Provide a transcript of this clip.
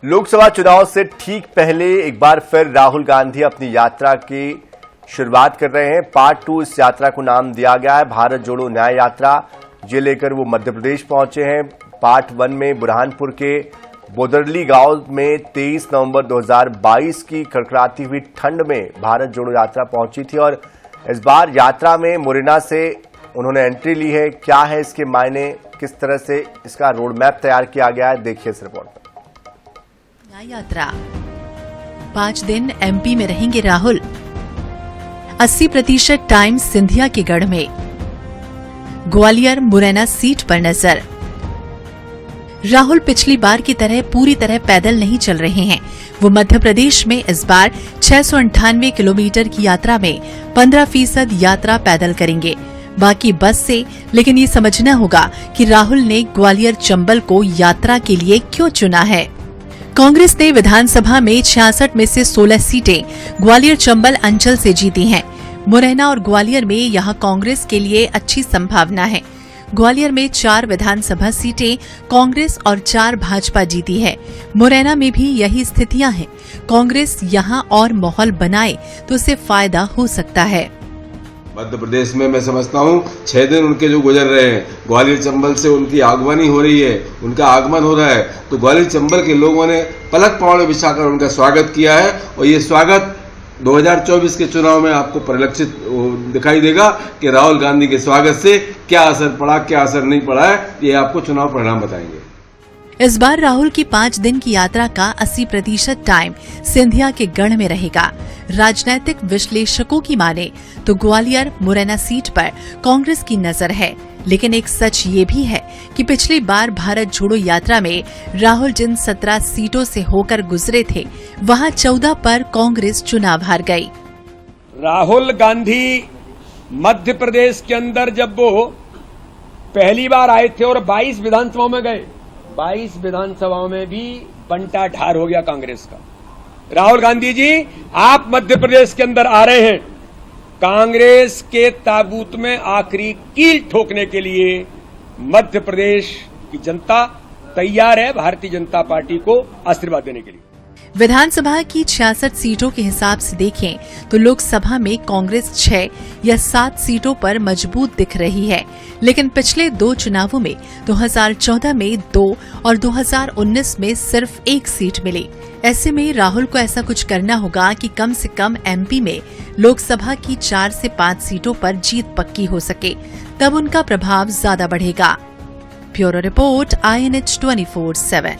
लोकसभा चुनाव से ठीक पहले एक बार फिर राहुल गांधी अपनी यात्रा की शुरुआत कर रहे हैं। पार्ट 2 इस यात्रा को नाम दिया गया है भारत जोड़ो न्याय यात्रा। ये लेकर वो मध्य प्रदेश पहुंचे हैं। पार्ट 1 में बुरहानपुर के बोदरली गांव में 23 नवंबर 2022 की कड़कड़ाती हुई ठंड में भारत जोड़ो यात्रा पहुंची थी और इस बार यात्रा में मुरैना से उन्होंने एंट्री ली है। क्या है इसके मायने, किस तरह से इसका रोड मैप तैयार किया गया है, देखिए इस रिपोर्ट में। यात्रा 5 दिन एमपी में रहेंगे राहुल। 80% टाइम सिंधिया के गढ़ में। ग्वालियर मुरैना सीट पर नजर। राहुल पिछली बार की तरह पूरी तरह पैदल नहीं चल रहे हैं। वो मध्य प्रदेश में इस बार 698 किलोमीटर की यात्रा में 15% यात्रा पैदल करेंगे, बाकी बस से। लेकिन ये समझना होगा कि राहुल ने ग्वालियर चंबल को यात्रा के लिए क्यों चुना है। कांग्रेस ने विधानसभा में 66 में से 16 सीटें ग्वालियर चंबल अंचल से जीती हैं। मुरैना और ग्वालियर में यहां कांग्रेस के लिए अच्छी संभावना है। ग्वालियर में 4 विधानसभा सीटें कांग्रेस और 4 भाजपा जीती है। मुरैना में भी यही स्थितियां हैं। कांग्रेस यहां और माहौल बनाए तो उसे फायदा हो सकता है। मध्य प्रदेश में मैं समझता हूँ 6 दिन उनके जो गुजर रहे हैं, ग्वालियर चंबल से उनकी आगमनी हो रही है, उनका आगमन हो रहा है, तो ग्वालियर चंबल के लोगों ने पलक पाँव बिछाकर उनका स्वागत किया है। और ये स्वागत 2024 के चुनाव में आपको परिलक्षित दिखाई देगा कि राहुल गांधी के स्वागत से क्या असर पड़ा, क्या असर नहीं पड़ा है, ये आपको चुनाव परिणाम बताएंगे। इस बार राहुल की 5 दिन की यात्रा का 80% टाइम सिंधिया के गढ़ में रहेगा। राजनीतिक विश्लेषकों की माने तो ग्वालियर मुरैना सीट पर कांग्रेस की नजर है। लेकिन एक सच ये भी है कि पिछली बार भारत जोड़ो यात्रा में राहुल जिन 17 सीटों से होकर गुजरे थे, वहां 14 पर कांग्रेस चुनाव हार गई। राहुल गांधी मध्य प्रदेश के अंदर जब वो पहली बार आए थे और 22 विधानसभाओं में गए, 22 विधानसभाओं में भी बंटा ढार हो गया कांग्रेस का। राहुल गांधी जी, आप मध्य प्रदेश के अंदर आ रहे हैं, कांग्रेस के ताबूत में आखिरी कील ठोकने के लिए मध्य प्रदेश की जनता तैयार है भारतीय जनता पार्टी को आशीर्वाद देने के लिए। विधानसभा की 66 सीटों के हिसाब से देखें तो लोकसभा में कांग्रेस 6 या 7 सीटों पर मजबूत दिख रही है। लेकिन पिछले 2 चुनावों में 2014 में 2 और 2019 में सिर्फ 1 सीट मिली। ऐसे में राहुल को ऐसा कुछ करना होगा कि कम से कम एमपी में लोकसभा की 4 से 5 सीटों पर जीत पक्की हो सके, तब उनका प्रभाव ज्यादा बढ़ेगा। Bureau report INH 24/7।